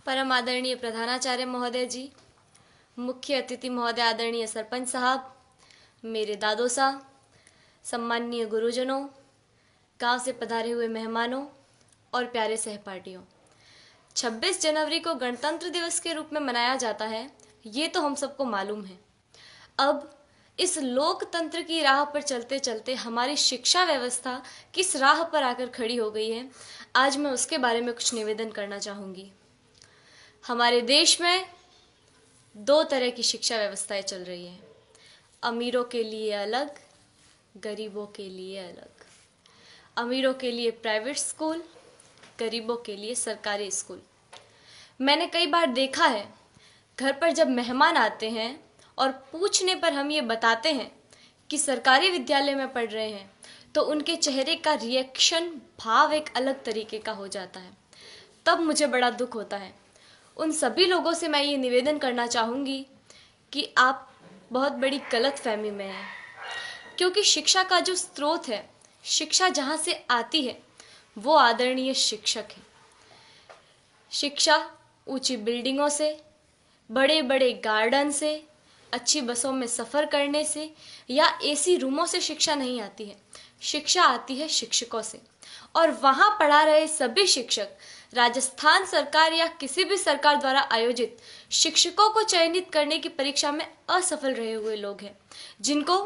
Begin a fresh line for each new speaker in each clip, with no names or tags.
परम आदरणीय प्रधानाचार्य महोदय जी, मुख्य अतिथि महोदय आदरणीय सरपंच साहब, मेरे दादो साहब, सम्माननीय गुरुजनों, गांव से पधारे हुए मेहमानों और प्यारे सहपाठियों। 26 जनवरी को गणतंत्र दिवस के रूप में मनाया जाता है, ये तो हम सबको मालूम है। अब इस लोकतंत्र की राह पर चलते चलते हमारी शिक्षा व्यवस्था किस राह पर आकर खड़ी हो गई है, आज मैं उसके बारे में कुछ निवेदन करना चाहूँगी। हमारे देश में दो तरह की शिक्षा व्यवस्थाएं चल रही हैं, अमीरों के लिए अलग, गरीबों के लिए अलग। अमीरों के लिए प्राइवेट स्कूल, गरीबों के लिए सरकारी स्कूल। मैंने कई बार देखा है, घर पर जब मेहमान आते हैं और पूछने पर हम ये बताते हैं कि सरकारी विद्यालय में पढ़ रहे हैं, तो उनके चेहरे का रिएक्शन, भाव एक अलग तरीके का हो जाता है। तब मुझे बड़ा दुख होता है। उन सभी लोगों से मैं ये निवेदन करना चाहूँगी कि आप बहुत बड़ी गलतफहमी में हैं, क्योंकि शिक्षा का जो स्रोत है, शिक्षा जहाँ से आती है, वो आदरणीय शिक्षक है। शिक्षा ऊंची बिल्डिंगों से, बड़े बड़े गार्डन से, अच्छी बसों में सफ़र करने से या एसी रूमों से शिक्षा नहीं आती है। शिक्षा आती है शिक्षकों से, और वहाँ पढ़ा रहे सभी शिक्षक राजस्थान सरकार या किसी भी सरकार द्वारा आयोजित शिक्षकों को चयनित करने की परीक्षा में असफल रहे हुए लोग हैं, जिनको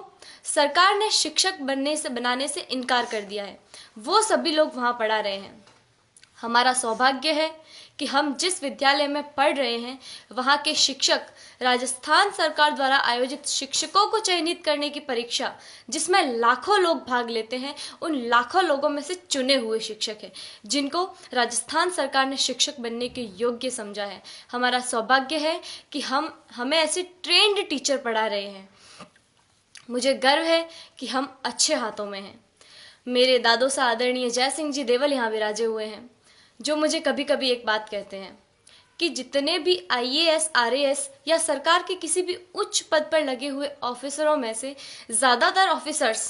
सरकार ने शिक्षक बनाने से इनकार कर दिया है। वो सभी लोग वहाँ पढ़ा रहे हैं। हमारा सौभाग्य है कि हम जिस विद्यालय में पढ़ रहे हैं, वहाँ के शिक्षक राजस्थान सरकार द्वारा आयोजित शिक्षकों को चयनित करने की परीक्षा, जिसमें लाखों लोग भाग लेते हैं, उन लाखों लोगों में से चुने हुए शिक्षक हैं, जिनको राजस्थान सरकार ने शिक्षक बनने के योग्य समझा है। हमारा सौभाग्य है कि हमें ऐसे ट्रेंड टीचर पढ़ा रहे हैं। मुझे गर्व है कि हम अच्छे हाथों में हैं। मेरे दादो सा आदरणीय जय सिंह जी देवल यहाँ विराजे हुए हैं, जो मुझे कभी कभी एक बात कहते हैं कि जितने भी आईएएस, आरएएस या सरकार के किसी भी उच्च पद पर लगे हुए ऑफिसरों में से ज़्यादातर ऑफिसर्स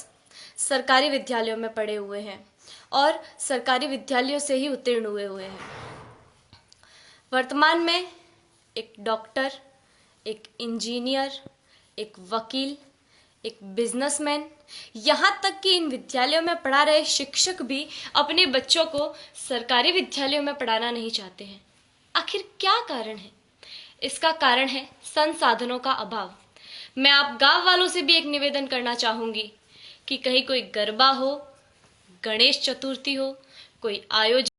सरकारी विद्यालयों में पढ़े हुए हैं और सरकारी विद्यालयों से ही उत्तीर्ण हुए हैं। वर्तमान में एक डॉक्टर, एक इंजीनियर, एक वकील, एक बिजनेसमैन, यहाँ तक कि इन विद्यालयों में पढ़ा रहे शिक्षक भी अपने बच्चों को सरकारी विद्यालयों में पढ़ाना नहीं चाहते हैं। आखिर क्या कारण है? इसका कारण है संसाधनों का अभाव। मैं आप गांव वालों से भी एक निवेदन करना चाहूँगी कि कहीं कोई गरबा हो, गणेश चतुर्थी हो, कोई आयोजन